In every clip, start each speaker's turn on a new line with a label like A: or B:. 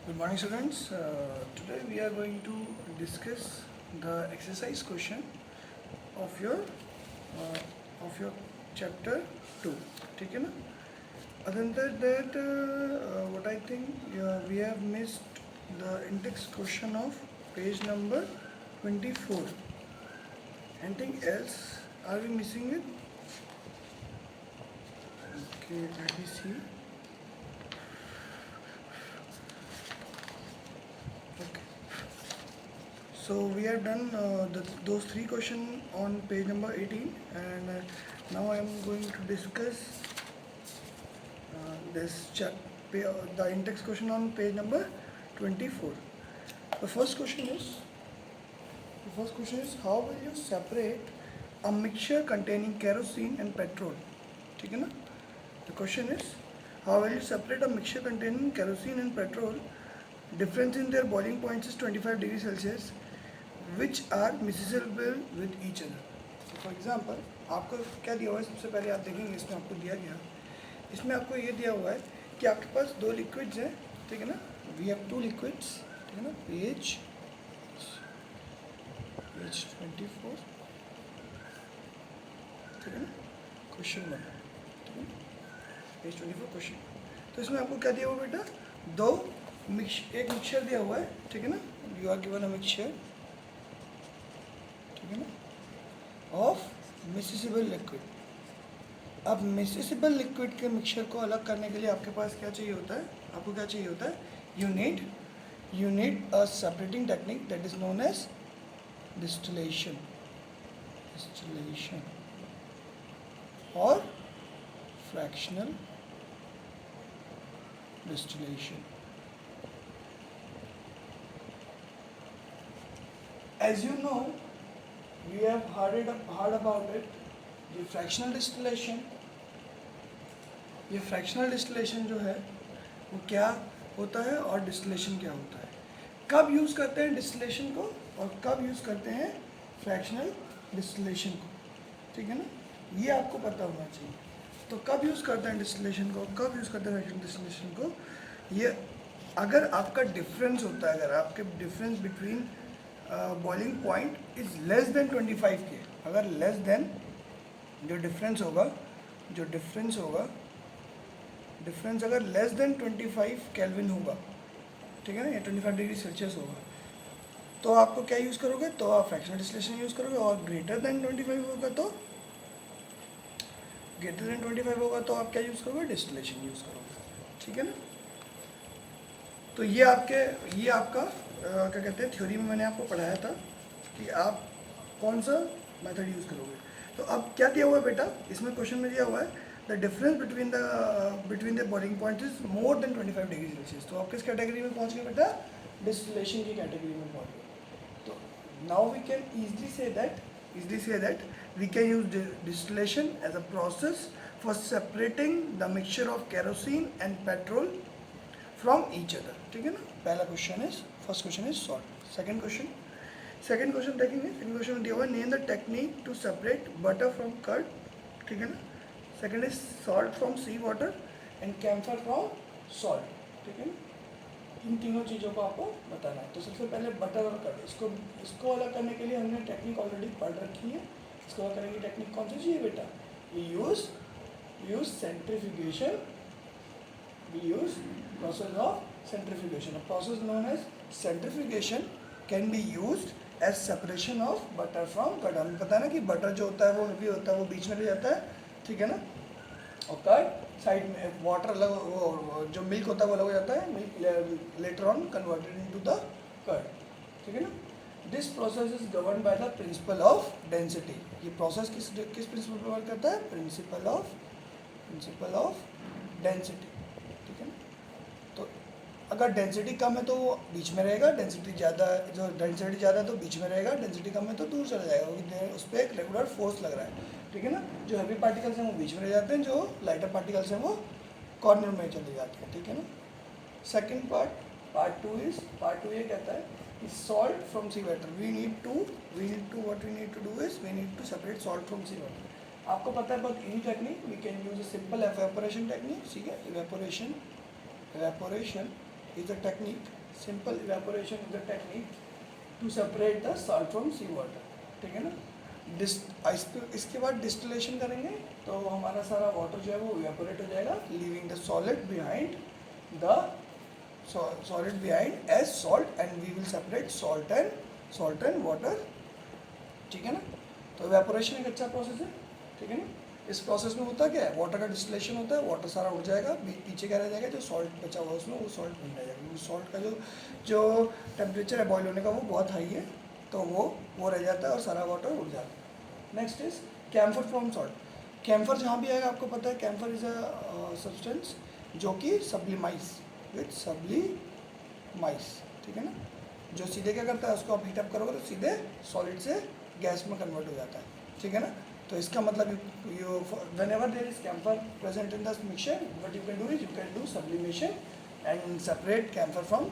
A: Good morning, students. Today we are going to discuss the exercise question of your chapter 2. ठीक है ना? Other than that, what I think we have missed the index question of page number 24. Anything else? Are we missing it? Okay, let me see. Okay. So we have done those three questions on page number 18, and now I am going to discuss the index question on page number 24. The first question is how will you separate a mixture containing kerosene and petrol? ठीक है ना? The question is how will you separate a mixture containing kerosene and petrol? Difference in their boiling points is 25 degrees Celsius, which are miscible with each other. So for example, आपको क्या दिया हुआ है? सबसे पहले आप देखेंगे इसमें आपको दिया गया, इसमें आपको ये दिया हुआ है कि आपके पास दो लिक्विड्स हैं, ठीक है ना? वी हैव टू लिक्विड्स, ठीक है ना? पेज 24, ठीक है ना? क्वेश्चन 1, ठीक है, पेज 24 क्वेश्चन. तो इसमें आपको क्या दिया हुआ बेटा? एक मिक्सचर दिया हुआ है, ठीक है ना? You are given a mixture, ठीक है ना, ऑफ मिसिसिबल लिक्विड. अब मिसिसिबल लिक्विड के मिक्सचर को अलग करने के लिए आपके पास क्या चाहिए होता है? आपको क्या चाहिए होता है? You need a separating technique that is known as distillation और fractional distillation. As you know, we have heard about it. ये फ्रैक्शनल डिस्टिलेशन जो है वो क्या होता है और डिस्टिलेशन क्या होता है, कब यूज़ करते हैं डिस्टिलेशन को और कब यूज़ करते हैं फ्रैक्शनल डिस्टिलेशन को, ठीक है ना? ये आपको पता होना चाहिए. तो कब यूज़ करते हैं डिस्टिलेशन को, कब यूज़ करते हैं फ्रैक्शनल डिस्टिलेशन को, ये अगर आपका डिफरेंस होता है, अगर आपके difference between boiling point is less than 25 के, अगर लेस देन जो डिफरेंस अगर लेस देन 25 केल्विन होगा, ठीक है ना, या 25 डिग्री सेल्सियस होगा, तो आपको क्या यूज़ करोगे? तो आप फ्रैक्शनल डिस्टिलेशन यूज़ करोगे. और ग्रेटर देन 25 होगा तो आप क्या यूज़ करोगे? डिस्टिलेशन यूज़ करोगे, ठीक है ना? तो ये आपका क्या कहते हैं, थ्योरी में मैंने आपको पढ़ाया था कि आप कौन सा मेथड यूज़ करोगे. तो अब क्या दिया हुआ है बेटा? इसमें क्वेश्चन में दिया हुआ है the difference between the boiling point is more than 25 degree Celsius. तो आप किस कैटेगरी में पहुंच गए बेटा? डिस्टिलेशन की कैटेगरी में पहुंच गए. तो now we can easily say that we can use distillation as a process for separating the mixture of kerosene and petrol from each other, ठीक है ना? पहला first question is solve. Second question देखेंगे. Second question में दिया हुआ है name the technique to separate butter from curd, ठीक है ना? Second is salt from sea water and camphor from salt, ठीक है ना? इन तीनों चीज़ों को आपको बताना है. तो सबसे पहले बटर और कर्ड, इसको अलग करने के लिए हमने टेक्निक ऑलरेडी पढ़ रखी है. इसको अलग करने की टेक्निक कौन सी चाहिए बेटा? We use centrifugation. We use process of centrifugation. A process known as centrifugation can be used as separation of butter from curd. हमें पता है ना कि बटर जो होता है वो भी होता है, वो बीच में रह जाता है, ठीक है ना? और कर्ड साइड में, वाटर अलग, वो जो मिल्क होता है वो अलग हो जाता है, milk later on converted into the curd, ठीक है ना? This process is govern by the principle of density. ये प्रोसेस किस प्रिंसिपल पर वर्क करता है? प्रिंसिपल ऑफ डेंसिटी, ठीक है ना? तो अगर डेंसिटी कम है तो वो बीच में रहेगा, डेंसिटी ज़्यादा है तो बीच में रहेगा, डेंसिटी कम है तो दूर चला जाएगा, क्योंकि उस पर एक रेगुलर फोर्स लग रहा है, ठीक है ना? जो हैवी पार्टिकल्स हैं वो बीच में रह जाते हैं, जो लाइटर पार्टिकल्स हैं वो कॉर्नर में चले जाते हैं, ठीक है ना? सेकेंड पार्ट टू ये कहता है कि salt from sea water. We need to separate salt from sea water. आपको पता है बहुत easy technique, we can use a simple evaporation technique, ठीक है? Evaporation is a technique, simple evaporation is a technique to separate the salt from sea water, ठीक है ना। इसके बाद डिस्टिलेशन करेंगे तो हमारा सारा वाटर जो है वो इवेपोरेट हो जाएगा, leaving the solid behind the solid behind as salt and we will separate salt and water, ठीक है ना। तो इवेपोरेशन एक अच्छा प्रोसेस है, ठीक है ना। इस प्रोसेस में होता क्या है, वाटर का डिस्टिलेशन होता है, वाटर सारा उड़ जाएगा, पीछे क्या रह जाएगा, जो सॉल्ट बचा हुआ उसमें वो सॉल्ट बन जाएगा, क्योंकि सॉल्ट का जो टेम्परेचर है बॉयल होने का वो बहुत हाई है, तो वो रह जाता है और सारा वाटर उड़ जाता है। Next is camphor from salt. Camphor जहाँ भी आएगा आपको पता है, कैम्फर इज अ सब्सटेंस जो कि सब्लिमाइज विथ सब्लिमाइज, ठीक है ना। जो सीधे क्या करता है, उसको आप हीटअप करोगे तो सीधे सॉलिड से गैस में कन्वर्ट हो जाता है, ठीक है ना। तो इसका मतलब you whenever there is camphor present in the mixture, what you can do is you can do sublimation and separate camphor from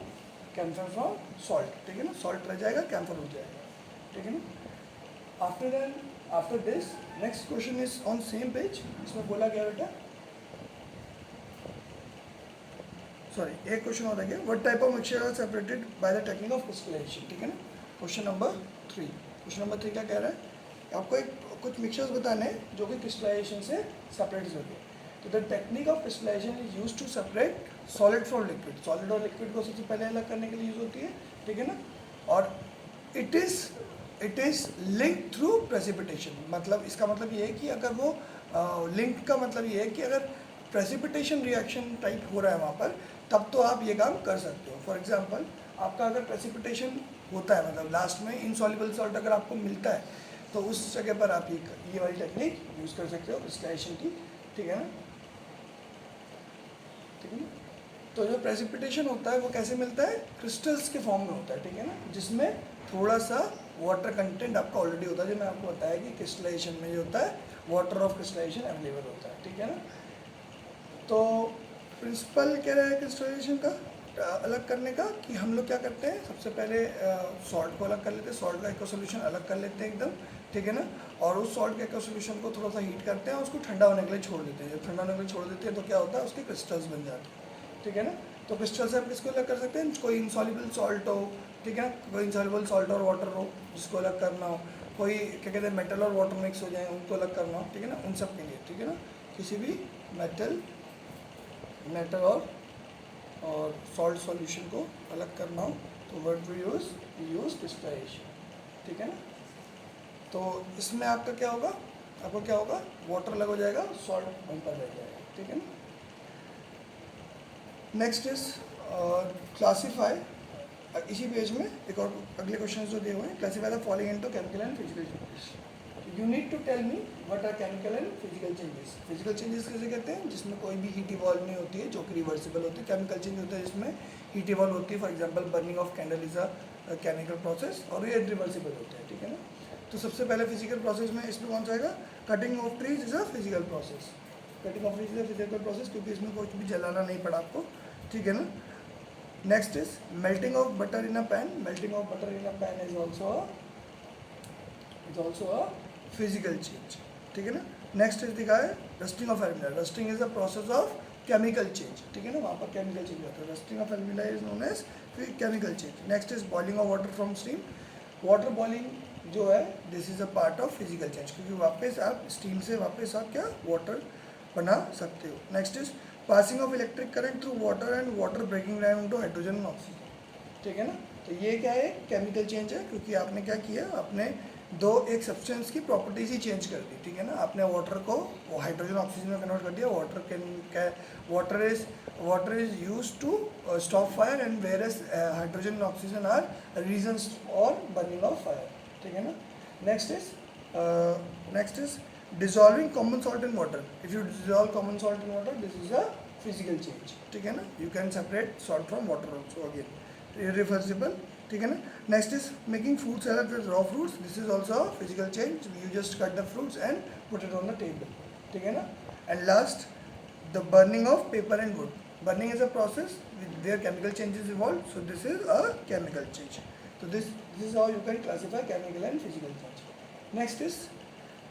A: salt, ठीक है ना। सॉल्ट रह जाएगा, कैम्फर हो जाएगा, ठीक है ना। After this next question is on same page. इसमें बोला गया बेटा, सॉरी एक क्वेश्चन और है, what type of mixture are separated by the technique of crystallisation, ठीक है ना। क्वेश्चन नंबर 3 क्या कह रहा है, आपको कुछ मिक्सचर्स बताने हैं जो कि क्रिस्टलाइजेशन से सेपरेट होते हैं। तो the technique of crystallisation is used to separate solid from liquid. Solid और लिक्विड को सबसे पहले अलग करने के लिए यूज होती है, ठीक है ना। और it is link through precipitation. मतलब इसका मतलब ये है कि अगर वो लिंक का मतलब ये है कि अगर प्रेसिपिटेशन रिएक्शन टाइप हो रहा है वहाँ पर, तब तो आप ये काम कर सकते हो। फॉर एग्जांपल आपका अगर प्रेसिपिटेशन होता है, मतलब लास्ट में इनसॉल्युबल सॉल्ट अगर आपको मिलता है, तो उस जगह पर आप ये वाली टेक्निक यूज़ कर सकते हो क्रिस्टलाइजेशन की, ठीक है ना, ठीक है ना। तो जो प्रेसिपिटेशन होता है वो कैसे मिलता है, क्रिस्टल्स के फॉर्म में होता है, ठीक है ना, जिसमें थोड़ा सा वाटर कंटेंट आपका ऑलरेडी होता है, जो मैं आपको बताया कि क्रिस्टलाइजेशन में जो होता है वाटर ऑफ क्रिस्टलाइजेशन अवेलेबल होता है, ठीक है ना। तो प्रिंसिपल कह रहा है क्रिस्टलाइजेशन का अलग करने का, कि हम लोग क्या करते हैं, सबसे पहले सॉल्ट को अलग कर लेते हैं, सॉल्ट का एक्वा सोल्यूशन अलग कर लेते हैं एकदम, ठीक है ना। और उस सॉल्ट के एक्वा सोल्यूशन को थोड़ा सा हीट करते हैं और उसको ठंडा होने के लिए छोड़ देते हैं। जब ठंडा होने के लिए छोड़ देते हैं तो क्या होता है, उसके क्रिस्टल्स बन जाते हैं, ठीक है ना। तो क्रिस्टल से हम किसको अलग कर सकते हैं, कोई इंसॉल्युबल सॉल्ट हो, ठीक है ना, कोई इंसॉल्युबल सॉल्ट और वाटर हो जिसको अलग करना हो, कोई क्या कहते हैं मेटल और वाटर मिक्स हो जाए उनको अलग करना हो, ठीक है ना, उन सब के लिए, ठीक है ना। किसी भी मेटल और सॉल्ट सॉल्यूशन को अलग करना हो तो व्हाट वी यूज़ क्रिस्टलाइजेशन, ठीक है ना। तो इसमें आपका क्या होगा, वाटर अलग हो जाएगा, सॉल्ट वहीं पर रह जाएगा, ठीक है ना। Next is classify. इसी पेज में एक और अगले क्वेश्चन जो दिए हुए हैं, classify the following into chemical and physical changes. You need to tell me what are chemical and physical changes. Physical changes कैसे कहते हैं, जिसमें कोई भी हीट इवॉल्व नहीं होती है, जो कि रिवर्सिबल होती है। केमिकल चेंज होता है जिसमें हीट इवॉल्व होती है, for example burning of candle is a chemical process, और ये रिवर्सिबल होता है, ठीक है ना। तो सबसे पहले फिजिकल प्रोसेस में इसमें कौन सा आएगा, cutting of trees is a physical process. Cutting of trees is a physical process, क्योंकि इसमें कुछ भी जलाना नहीं पड़ा आपको, ठीक है ना। Next is melting of butter in a pan. Melting of butter in a pan is also a physical change, ठीक है ना। नेक्स्ट इज दिखा है rusting of alumina. Rusting is the process of chemical change, ठीक है ना, वहाँ पर केमिकल चेंज होता है। Rusting of alumina is known as chemical change. Next is boiling of water from steam. Water boiling जो है this is a part of physical change, क्योंकि वापस आप स्टीम से वापस आप क्या वाटर बना सकते हो। Next is passing of electric current through water and water breaking down into hydrogen and oxygen, ठीक है ना। तो ये क्या है, केमिकल चेंज है, क्योंकि आपने क्या किया, आपने एक सब्सटेंस की प्रॉपर्टीज ही चेंज कर दी, ठीक है ना। आपने वाटर को हाइड्रोजन ऑक्सीजन में कन्वर्ट कर दिया। Water is use to stop fire and whereas hydrogen and oxygen are reasons for burning of fire, ठीक है ना। Next is dissolving common salt in water. If you dissolve common salt in water, this is a physical change, ठीक है ना। You can separate salt from water also, again irreversible, ठीक है ना। Next is making fruit salad with raw fruits. This is also a physical change. You just cut the fruits and put it on the table, ठीक है ना। And last, the burning of paper and wood. Burning is a process where chemical changes involved, so this is a chemical change. So this is how you can classify chemical and physical change. Next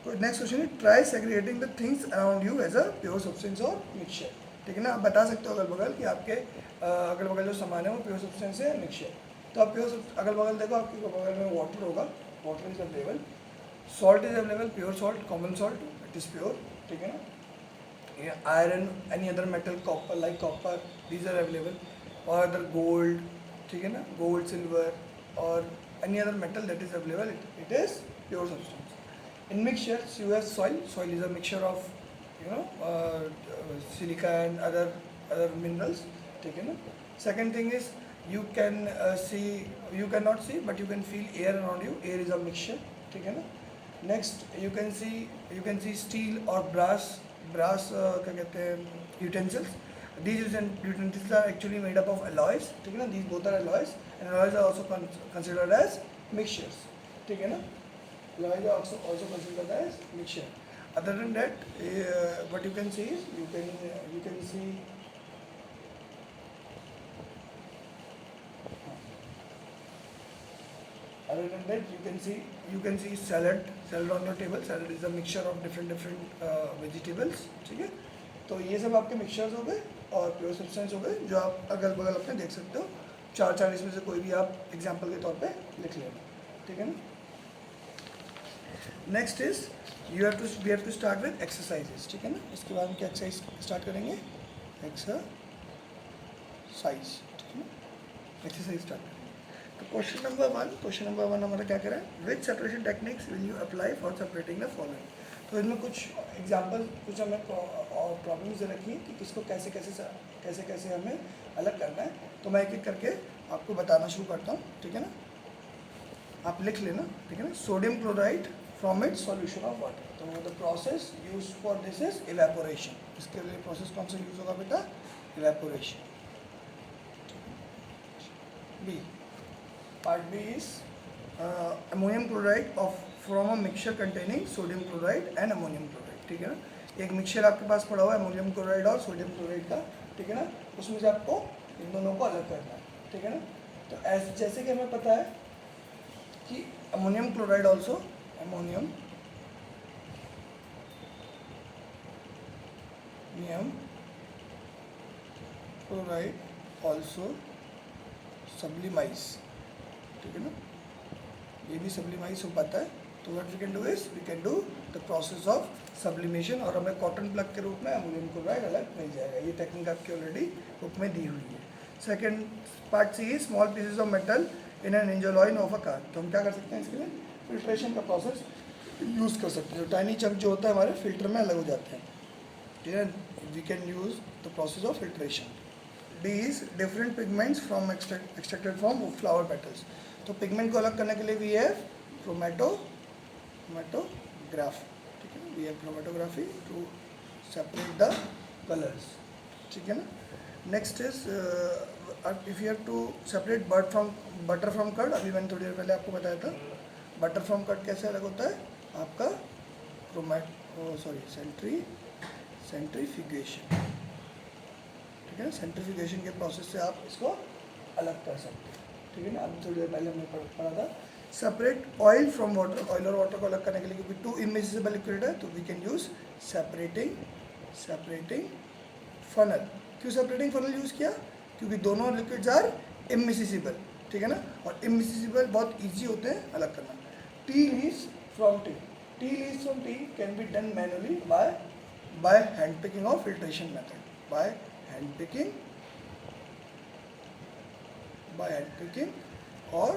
A: question है try segregating the things around you as a pure substance और mixture, ठीक है ना। आप बता सकते हो अगल बगल कि आपके अगल बगल जो सामान है वो प्योर सब्सटेंस है मिक्सचर। तो आप प्योर अगल बगल देखो, आपके बगल में वाटर होगा, water is available, salt is available, pure salt, common salt, it is pure, ठीक है ना। Iron, any other metal, copper, like copper, these are available, और अदर गोल्ड, ठीक है ना, गोल्ड, सिल्वर, और any other metal that is available, it is pure substance. In mixtures you have soil. Soil is a mixture of silica and other minerals, ठीक है ना। Second thing is you can see, you cannot see but you can feel air around you. Air is a mixture, ठीक है ना। Next you can see steel or brass क्या कहते हैं, utensils. These utensils are actually made up of alloys, ठीक है ना। These both are alloys and alloys are also considered as mixtures, ठीक है ना। Alloys are also considered as mixture. Other than that, what you can see is you can see other than that you can see salad on your table. Salad is a mixture of different vegetables, ठीक है। तो ये सब आपके mixtures हो गए और pure substance हो गए जो आप अगल बगल अपने देख सकते हो। चार इसमें से कोई भी आप एग्जाम्पल के तौर पे लिख लेना, ठीक है ना। Next is we have to start with exercises, ठीक है ना। इसके बाद हम क्या एक्सरसाइज स्टार्ट करेंगे, एक्सरसाइज, ठीक है ना, एक्सरसाइज स्टार्ट करेंगे। तो क्वेश्चन नंबर वन हमारा क्या करें, which separation techniques will you apply for separating the following. तो इनमें कुछ एग्जाम्पल, कुछ हमें प्रॉब्लम्स दे रखी है कि किसको कैसे हमें अलग करना है। तो मैं एक एक करके आपको बताना शुरू करता हूँ, ठीक है ना। आप लिख लेना, ठीक है ना। Sodium chloride from its solution of water. तो the process use for this is evaporation. इसके लिए प्रोसेस कौन सा यूज होगा बेटा, evaporation. B, part B is ammonium chloride of from a mixture containing sodium chloride and ammonium chloride, ठीक है ना। एक मिक्सचर आपके पास पड़ा हुआ है अमोनियम क्लोराइड और सोडियम क्लोराइड का, ठीक है ना। उसमें से आपको इन दोनों को अलग करना है, ठीक है ना। तो जैसे कि हमें पता है कि अमोनियम क्लोराइड ऑल्सो सब्लिमाइज, ठीक है ना। ये भी सब्लिमाइज हो पाता है। तो what we can do is we can do the process of sublimation और हमें कॉटन प्लग के रूप में अमोनियम क्लोराइड अलग मिल जाएगा। ये टेक्निक आपकी ऑलरेडी बुक में दी हुई है। Second part C, small pieces of metal in an engine oil of a car. तो हम क्या कर सकते हैं इसके लिए, फिल्ट्रेशन का प्रोसेस यूज़ कर सकते हैं। जो टाइनी चंक जो होता है हमारे फिल्टर में अलग हो जाते हैं, ठीक है। We can use the process of filtration. D is different pigments from extracted from flower petals. तो पिगमेंट को अलग करने के लिए वी हैव क्रोमेटोग्राफी, ठीक है। We have chromatography to separate the colours, ठीक है ना। Next is if you have to separate butter from curd. अभी मैंने थोड़ी देर पहले आपको बताया था बटर फ्रॉम कर्ड कैसे अलग होता है आपका सेंट्रीफ्यूगेशन, ठीक है ना। सेंट्रीफ्यूगेशन के प्रोसेस से आप इसको अलग कर सकते हैं, ठीक है ना। अभी थोड़ी देर पहले हमने पढ़ा था। Separate oil from water. Oil और वाटर को अलग करने के लिए क्योंकि टू इमिसिबल लिक्विड है तो we can use separating funnel. क्यों सेपरेटिंग फनल यूज़ किया, क्योंकि दोनों लिक्विड्स आर इमिसिबल, ठीक है ना। और इमिसिबल बहुत ईजी होते हैं अलग करना। Tea leaves from tea can be done manually by hand picking और filtration method, by hand picking और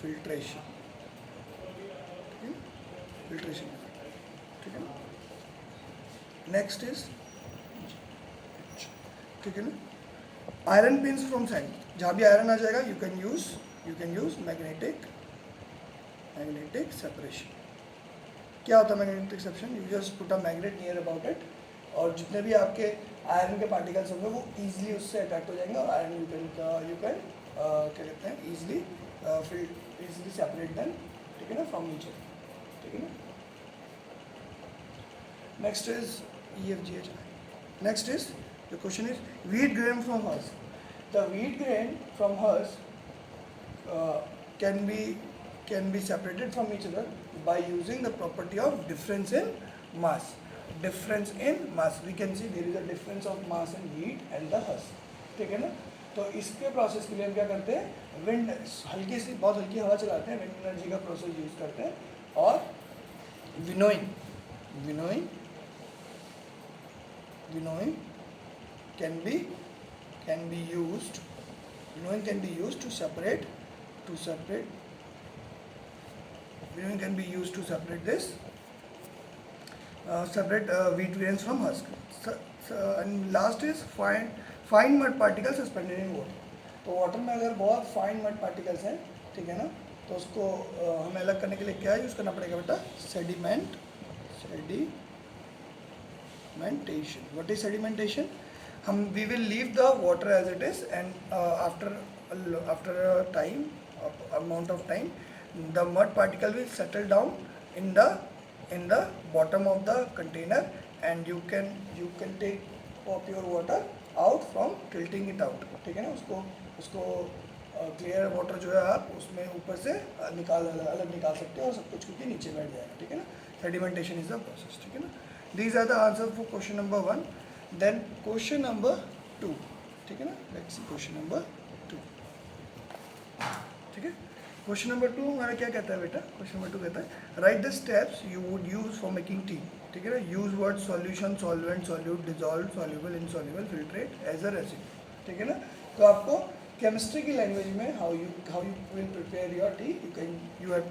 A: फिल्ट्रेशन, ठीक है ना। नेक्स्ट इज, ठीक है ना, आयरन पिन्स फ्रॉम सैंड। जहाँ भी आयरन आ जाएगा you can use magnetic separation. क्या होता है magnetic separation, you just put a magnet near about it और जितने भी आपके आयरन के पार्टिकल्स होंगे वो ईजिली उससे अट्रैक्ट हो जाएंगे और आयरन यू कैन क्या कहते हैं ईजिली सेपरेट देम, ठीक है ना, फ्रॉम ईच अदर, ठीक है ना। Next is EFGH। Next is the question is wheat grain from hers. The wheat grain from hers can be separated from each other by using the property of difference in mass. We can see there is a difference of mass in wheat and the husk, ठीक है ना। तो इसके process के लिए हम क्या करते हैं, विंड हल्की सी बहुत हल्की हवा चलाते हैं, विंड एनर्जी का प्रोसेस यूज़ करते हैं। और winnowing winnowing winnowing can be used winnowing can be used to separate winnowing can be used to separate this separate wheat grains from husk. And last is fine mud particles suspended in water. तो water में अगर बहुत fine mud particles हैं, ठीक है ना, तो उसको हमें अलग करने के लिए क्या यूज़ करना पड़ेगा बेटा, सेडिमेंटेशन. What is sedimentation? हम we will leave the water as it is and after time amount of time the mud particle will settle down in the bottom of the container and you can take pure water out from tilting it out. ठीक है ना, उसको clear water जो है आप उसमें ऊपर से अलग निकाल सकते हो और सब कुछ क्योंकि नीचे बैठ जाएगा. ठीक है ना, सेडिमेंटेशन इज द प्रोसेस. ठीक है ना, these are the answer for question number 1. Then question number 2. ठीक है ना, लेट्स सी क्वेश्चन नंबर 2. ठीक है, क्वेश्चन नंबर 2 हमारा क्या कहता है बेटा, क्वेश्चन नंबर 2 कहता है write the steps you would use for making tea. ठीक है ना, use word solution, solvent, solute, dissolve, soluble, insoluble, filtrate, as a recipe. ठीक है ना, तो आपको केमिस्ट्री की लैंग्वेज में how you will prepare your tea you have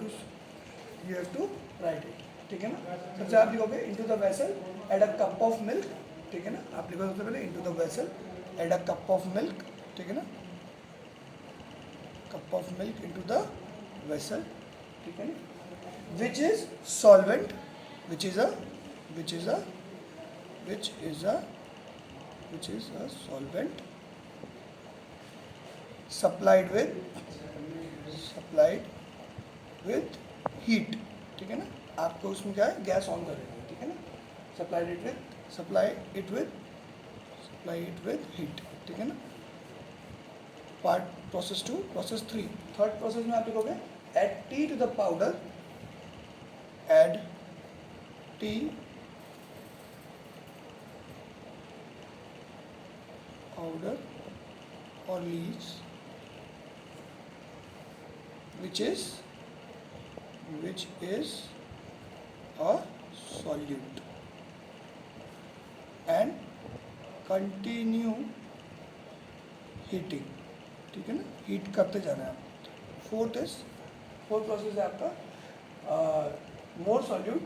A: to write it. ठीक है ना, सबसे आप लिखोगे into the vessel add a cup of milk. ठीक है ना, आप लिखो सबसे पहले into the vessel add a cup of milk. ठीक है ना, cup of milk into the vessel. ठीक है ना, which is solvent, which is a solvent supplied with heat. ठीक है ना, आपको उसमें क्या है, गैस ऑन कर देंगे. ठीक है ना, supply it with heat. ठीक है ना, part process 2. Process 3, third process में आप लिखोगे add tea to the powder, add tea powder और leaves which is a solute and continue heating. ठीक है ना, हीट करते जाना है आप. फोर्थ प्रोसेस है आपका मोर solute.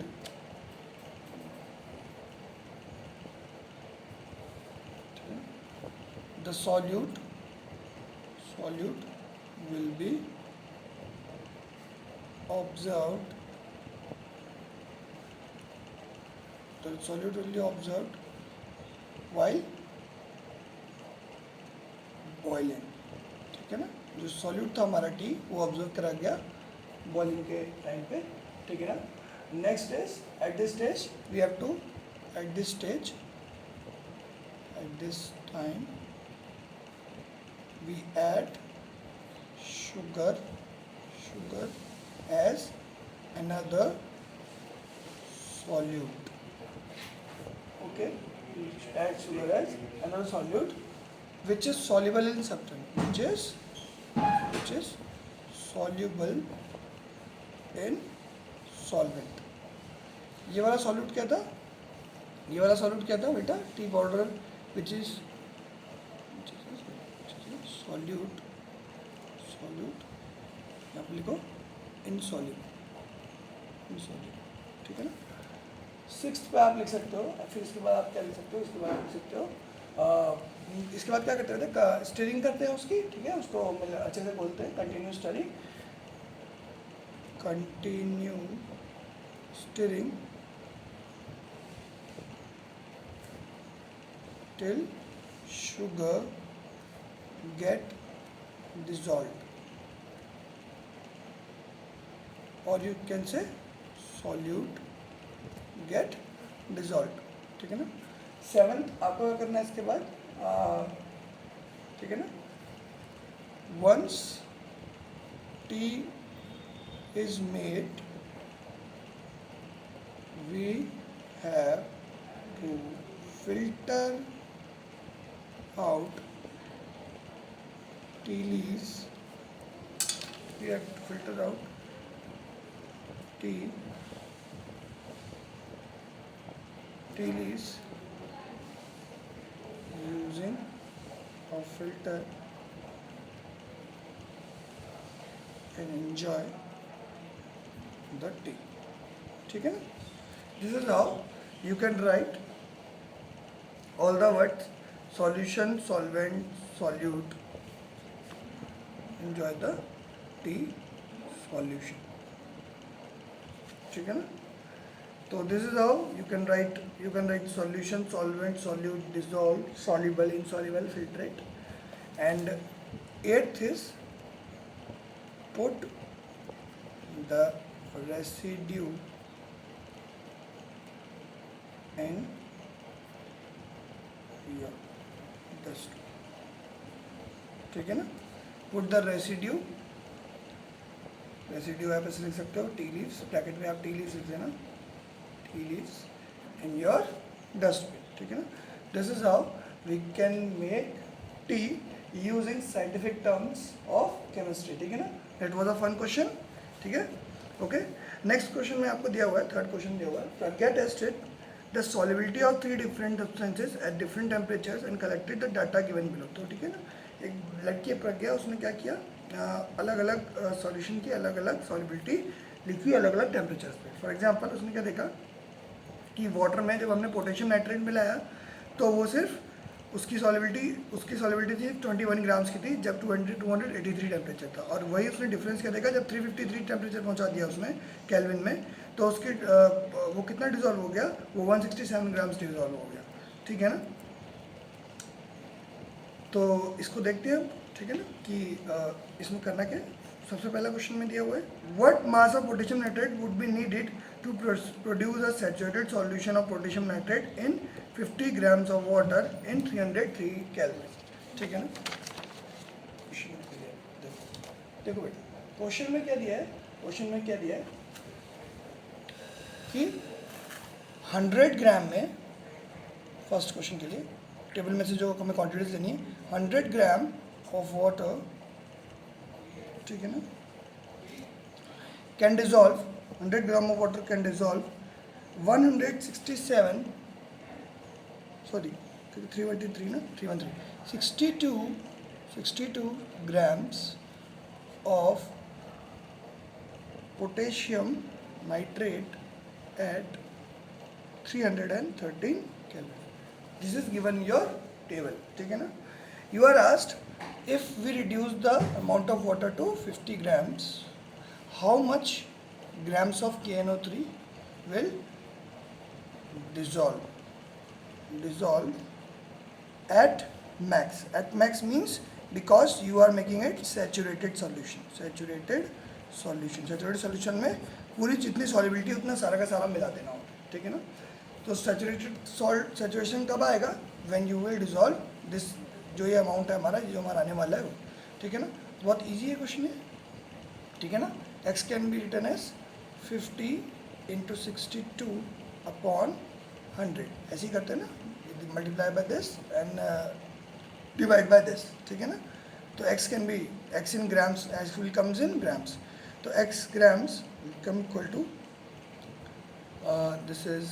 A: The solute will be observed. The solute will be observed while boiling. ठीक है ना, जो सॉल्यूट था हमारा टी वो ऑब्जर्व करा गया बॉइलिंग के टाइम पे. ठीक है ना, next is at this time we add sugar as another solute. Okay, we add sugar as another solute which is soluble in substance, which is soluble in solvent. ये वाला solute क्या था, बेटा, T powder which is solute यहाँ पे लिखो insoluble. ठीक है ना, 6th पे आप लिख सकते हो. फिर इसके बाद आप क्या लिख सकते हो, इसके बाद आप लिख सकते हो इसके बाद क्या करते हैं, स्टीयरिंग करते हैं उसकी. ठीक है, उसको अच्छे से बोलते हैं continue steering till sugar get dissolved, or you can say solute get dissolved. ठीक है ना, 7th आपको क्या करना है इसके बाद, ठीक है ना, once tea is made we have to filter out tea leaves, we have to filter out tea leaves using a filter and enjoy the tea. ठीक है ना? This is how you can write all the words solution, solvent, solute, enjoy the tea solution. ठीक है ना? So this is how you can write solution, solvent, solute, dissolve, soluble, insoluble, filtrate. And eighth is put the residue in your dust. ठीक है ना? Put the residue आप ऐसे लिख सकते हो, टी लीव्स, ब्रैकेट में आप टी लीव्स लिख देना, tea leaves in your dustbin. ठीक है ना? This is how we can make tea using scientific terms of chemistry. ठीक है ना? That was a fun question. ठीक है? ओके. नेक्स्ट क्वेश्चन में आपको दिया हुआ है, थर्ड क्वेश्चन दिया हुआ है. Pragya tested the solubility of 3 different substances at different temperatures and collected the data given below. तो ठीक है ना, एक लड़की है प्रज्ञा, उसने क्या किया, अलग अलग सॉल्यूशन की अलग अलग सॉल्युबिलिटी लिखी अलग अलग टेम्परेचर्स पे. फॉर एग्जांपल उसने क्या देखा कि वाटर में जब हमने पोटेशियम नाइट्रेट मिलाया तो वो सिर्फ उसकी सॉल्युबिलिटी थी 21 ग्राम्स की थी जब 283 टेम्परेचर था. और वही उसने डिफरेंस क्या देखा जब 353 टेम्परेचर पहुंचा दिया उसने केल्विन में, तो उसकी वो कितना डिजॉल्व हो गया, वो 167 ग्राम्स डिजॉल्व हो गया. ठीक है ना? तो इसको देखते हैं. ठीक है ना, कि इसमें करना क्या है. सबसे पहला क्वेश्चन में दिया हुआ है, what mass of potassium nitrate would be needed to produce a saturated solution of potassium nitrate in 50 grams of water in 303 kelvin. ठीक है ना? देखो बेटा, क्वेश्चन में क्या दिया है, क्वेश्चन में क्या दिया है कि 100 ग्राम में, फर्स्ट क्वेश्चन के लिए टेबल में से जो हमें क्वांटिटीज लेनी है, 100 ग्राम ऑफ वाटर, ठीक है ना, can dissolve, 100 gram of water can dissolve 167, sorry 313 ना, 313, 62 grams of potassium nitrate at 313 Kelvin. This is given in your table. ठीक है ना? You are asked if we reduce the amount of water to 50 grams, how much grams of KNO3 will dissolve? Dissolve at max. At max means because you are making it saturated solution. Saturated solution में पूरी जितनी solubility उतना सारा का सारा मिला देना होगा. ठीक है ना? तो सैचुरेशन कब आएगा, when you will dissolve this, जो ये अमाउंट है हमारा, जो हमारा आने वाला है वो. ठीक है ना? बहुत इजी है क्वेश्चन है. ठीक है ना? x can be written as 50 × 62 upon 100. ऐसे ही करते हैं ना, multiply by this and divide by this. ठीक है ना? तो x can be, x in grams, as will comes in grams. तो x grams will come equal to this is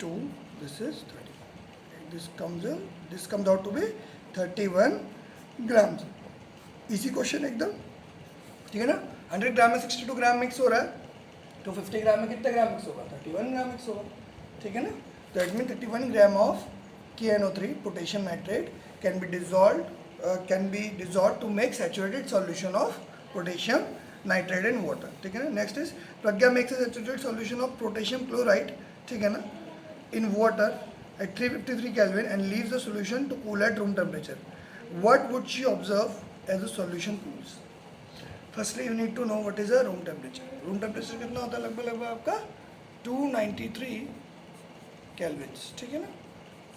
A: 2, this is 30. This comes out to be 31 grams. इसी question एकदम. ठीक है ना? 100 ग्राम में 62 ग्राम मिक्स हो रहा है, तो 50 ग्राम में कितना ग्राम मिक्स होगा, 31 ग्राम मिक्स होगा. ठीक है ना? तो that mean 31 gram of KNO3 potassium nitrate can be dissolve to make saturated solution of potassium nitrate in water. ठीक है ना? Next is Pragya makes a saturated solution of potassium chloride, ठीक है ना, in water at 353 kelvin and leaves the solution to cool at room temperature. What would she observe as a solution cools? Firstly you need to know what is a room temperature. Room temperature कितना होता है, लगभग आपका 293 Kelvin's. ठीक है ना?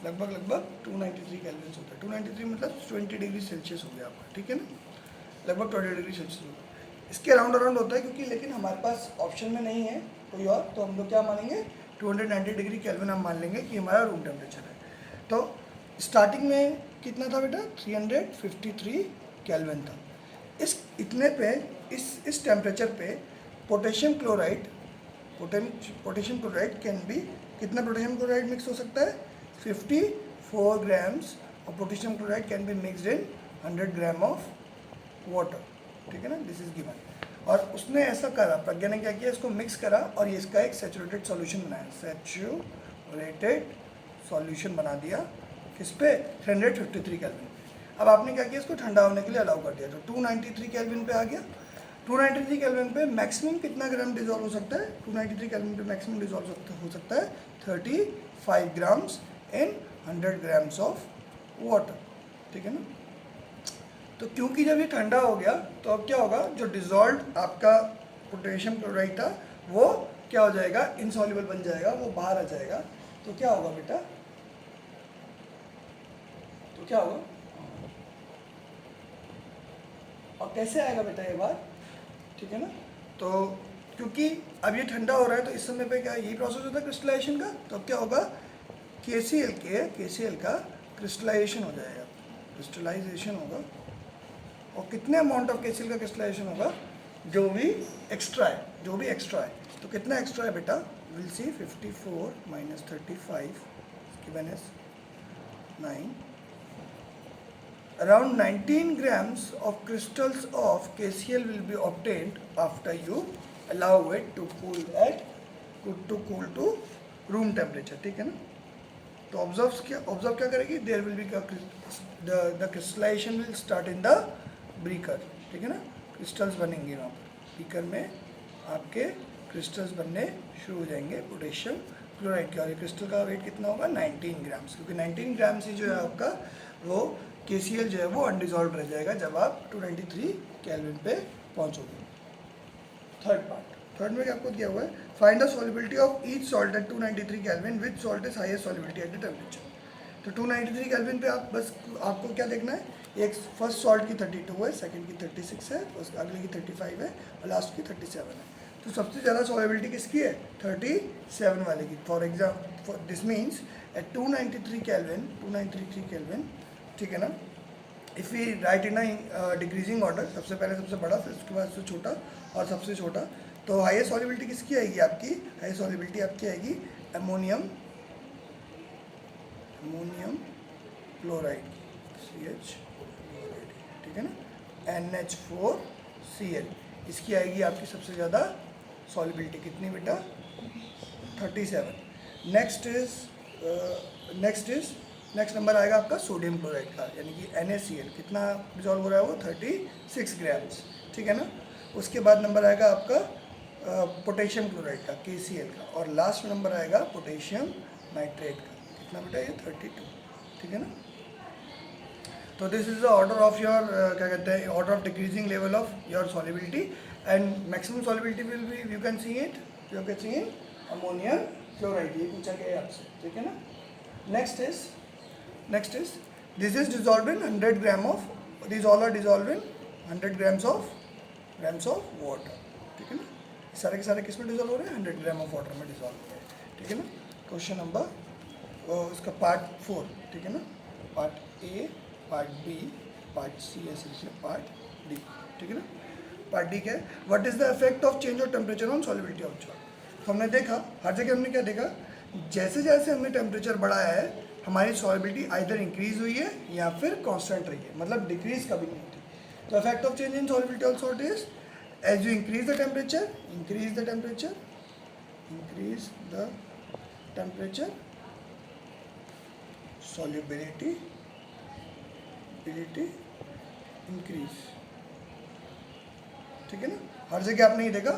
A: लगभग 293 Kelvin's होता है. 293 मतलब 20 डिग्री सेल्सियस हो गया आपका. ठीक है ना? लगभग 20 डिग्री सेल्सियस होगा. इसके अराउंड होता है क्योंकि, लेकिन हमारे पास ऑप्शन में नहीं है कोई और, तो हम लोग क्या मानेंगे, 290 डिग्री केल्विन हम मान लेंगे कि हमारा रूम टेम्परेचर है. तो स्टार्टिंग में कितना था बेटा, 353 केल्विन था। इस इतने पे इस टेम्परेचर पे पोटेशियम क्लोराइड कैन बी, कितना पोटेशियम क्लोराइड मिक्स हो सकता है? 54 grams of potassium chloride can be mixed in 100 gram of water, ठीक है ना, दिस इज गिवन। और उसने ऐसा करा, प्रज्ञा ने क्या किया, इसको मिक्स करा और ये इसका एक सैचुरेटेड सॉल्यूशन बनाया, सैचुरेटेड सॉल्यूशन बना दिया किस पे? 353 केल्विन। अब आपने क्या किया, इसको ठंडा होने के लिए अलाउ कर दिया, तो 293 केल्विन पे आ गया। 293 केल्विन पे मैक्सिमम कितना ग्राम डिजोल्व हो सकता है? 293 केल्विन पे मैक्सिमम डिजोल्व हो सकता है 35 grams in 100 grams of water, ठीक है ना। तो क्योंकि जब ये ठंडा हो गया तो अब क्या होगा, जो डिजॉल्व आपका पोटेशियम क्लोराइड था वो क्या हो जाएगा? इनसॉल्युबल बन जाएगा, वो बाहर आ जाएगा। तो क्या होगा बेटा, तो क्या होगा और कैसे आएगा बेटा ये बात, ठीक है ना। तो क्योंकि अब ये ठंडा हो रहा है तो इस समय पे क्या यही प्रोसेस होता है क्रिस्टलाइजेशन का, तो अब क्या होगा, KCl का क्रिस्टलाइजेशन हो जाएगा, क्रिस्टलाइजेशन होगा। और कितने अमाउंट ऑफ KCl का क्रिस्टलाइजेशन होगा? जो भी एक्स्ट्रा है, तो कितना एक्स्ट्रा है बेटा? Will see 54 minus 35 given as 9, around 19 grams of crystals of KCl will be obtained after you allow it to cool to room temperature, ठीक है ना। तो ऑब्जर्व क्या करेगी, there will be the crystallization will start in the beaker, ठीक है ना, crystals बनेंगे वहाँ पर बीकर में, आपके क्रिस्टल्स बनने शुरू हो जाएंगे पोटेशियम क्लोराइड के। और ये क्रिस्टल का वेट कितना होगा? 19 ग्राम्स, क्योंकि 19 ग्राम्स ही जो है आपका वो KCl जो है वो अनडिजॉल्व रह जाएगा जब आप 293 केल्विन पे पहुंचोगे। थर्ड में आपको दिया हुआ है, find the solubility of each salt at 293 kelvin, which salt is highest solubility at the temperature. तो 293 केल्विन पे आप बस आपको क्या देखना है, एक फर्स्ट सॉल्ट की 32 है, सेकंड की 36 है, अगले की 35 है और लास्ट की 37 है। तो सबसे ज़्यादा सॉल्युबिलिटी किसकी है? 37 वाले की। For example this means at 293 kelvin, ठीक है ना। If we write in decreasing order, सबसे पहले सबसे बड़ा, फिर उसके बाद सबसे छोटा और सबसे छोटा, तो हाईएस्ट सॉल्युबिलिटी किसकी आएगी आपकी? हाईएस्ट सॉल्युबिलिटी आपकी आएगी अमोनियम क्लोराइड की, CH क्लोराइड, ठीक है ना, NH4Cl, इसकी आएगी आपकी सबसे ज़्यादा सॉल्युबिलिटी, कितनी बेटा? 37। नेक्स्ट नंबर आएगा आपका सोडियम क्लोराइड का, यानी कि NaCl, कितना डिजॉल्व हो रहा है वो? 36 ग्राम्स, ठीक है ना। उसके बाद नंबर आएगा आपका पोटेशियम क्लोराइड का, KCl का, और लास्ट नंबर आएगा पोटेशियम नाइट्रेट का, कितना बेटा? ये 32, ठीक है ना। तो this is the order of your क्या कहते हैं, order of decreasing level of your solubility, and maximum solubility will be, you can see in ammonium chloride, ये पूछा गया है आपसे, ठीक है ना। Next is this is dissolve in 100 gram of, this all are dissolve in 100 grams of water, ठीक है ना। सारे के सारे किस में डिजॉल्व हो रहे हैं? 100 ग्राम ऑफ वाटर में डिजॉल्व हो रहे हैं, ठीक है ना। क्वेश्चन नंबर उसका पार्ट 4, ठीक है ना, part A, part B, part C, ऐसे पार्ट डी, ठीक है ना। पार्ट डी क्या है? What is the effect of change of temperature on solubility of salt. हमने देखा हर जगह, हमने क्या देखा, जैसे जैसे हमने टेम्परेचर बढ़ाया है हमारी सॉल्युबिलिटी आइदर इंक्रीज हुई है या फिर कांस्टेंट रही है, मतलब डिक्रीज कभी नहीं होती। तो effect of change in solubility of salt is, as you increase the temperature, solubility increase, ठीक है ना। हर जगह आपने ये देखा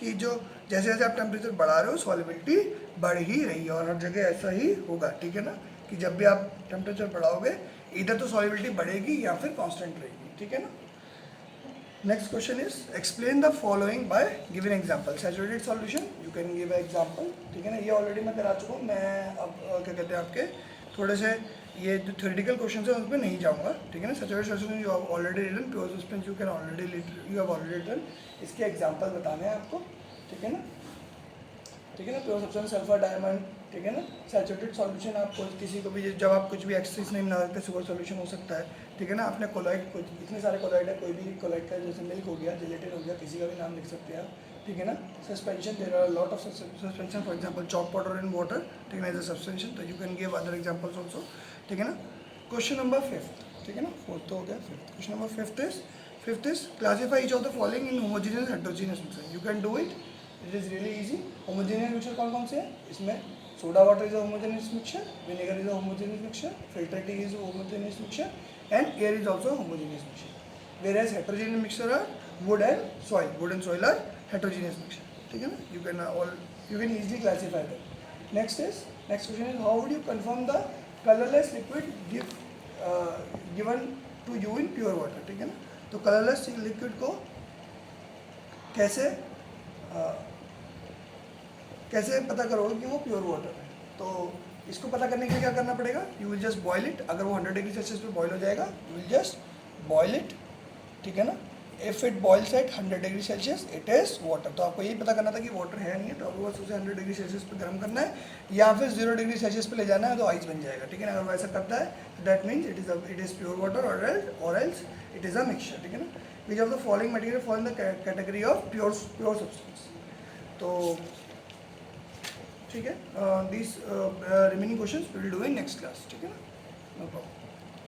A: कि जो जैसे जैसे आप टेम्परेचर बढ़ा रहे हो सॉल्युबिलिटी बढ़ ही रही है, और हर जगह ऐसा ही होगा, ठीक है ना, कि जब भी आप टेम्परेचर बढ़ाओगे इधर तो सॉल्युबिलिटी बढ़ेगी या फिर कांस्टेंट रहेगी, ठीक है ना। Next question is explain the following bye given example. Saturated solution, you can give a example, ठीक है ना। ये ऑलरेडी मैं करा चुका हूँ, मैं अब क्या कहते हैं आपके थोड़े से ये जो थ्योरेटिकल क्वेश्चन है उस पर नहीं जाऊँगा, ठीक है ना। Saturated solution you have already written, pure substance you have already written, इसके एग्जांपल बताने हैं आपको, ठीक है ना, प्योर सब्सटेंस सल्फर डायमंड, ठीक है ना। सैचुरेटेड सॉल्यूशन आपको किसी को भी जब आप कुछ भी एक्सरसाइज नहीं बना सकते सुपर सॉल्यूशन हो सकता है, ठीक है ना। आपने कोलॉइड, इतने सारे कोलॉइड है, कोई भी कोलॉइड का जैसे मिल्क हो गया, जेलेटिन हो गया, किसी का भी नाम लिख सकते हैं आप, ठीक है ना। Suspension, there are lot of suspension, for example chalk powder in water, ठीक है ना, इज अ सस्पेंशन, तो you can give other examples also, ठीक है ना। क्वेश्चन नंबर 5, ठीक है ना, 4 तो हो गया, 5th question number 5th is classify each of the following in homogeneous heterogeneous mixture. You can do it, it is really easy. Homogeneous mixture कौन कौन से है इसमें? Soda water is a homogeneous mixture, vinegar is a homogeneous mixture, filtered tea is a homogeneous mixture, and air is also a homogeneous mixture. Whereas heterogeneous mixture are wood and soil are heterogeneous mixture, ठीक है ना। You can easily classify them. Next question is, how would you confirm the colorless liquid given to you in pure water, ठीक है ना। तो colorless liquid को कैसे पता करोगे कि वो प्योर वाटर है? तो इसको पता करने के लिए क्या करना पड़ेगा? You will just boil it. अगर वो 100 डिग्री सेल्सियस पे बॉयल हो जाएगा, you will just boil it, ठीक है ना। If it boils at 100 degree Celsius, it is water. तो आपको यही पता करना था कि वाटर है नहीं है, तो आपको बस उसे 100 डिग्री सेल्सियस पे गर्म करना है, या फिर 0 डिग्री सेल्सियस पे ले जाना है, तो आइस बन जाएगा, ठीक है ना। अगर वो ऐसा करता है, that means it is pure water, और else it is a mixture, ठीक है ना। Which of the following material fall in the category of pure substance. तो ठीक है, this remaining questions we will do in next class, ठीक है ना, नो प्रॉब्लम।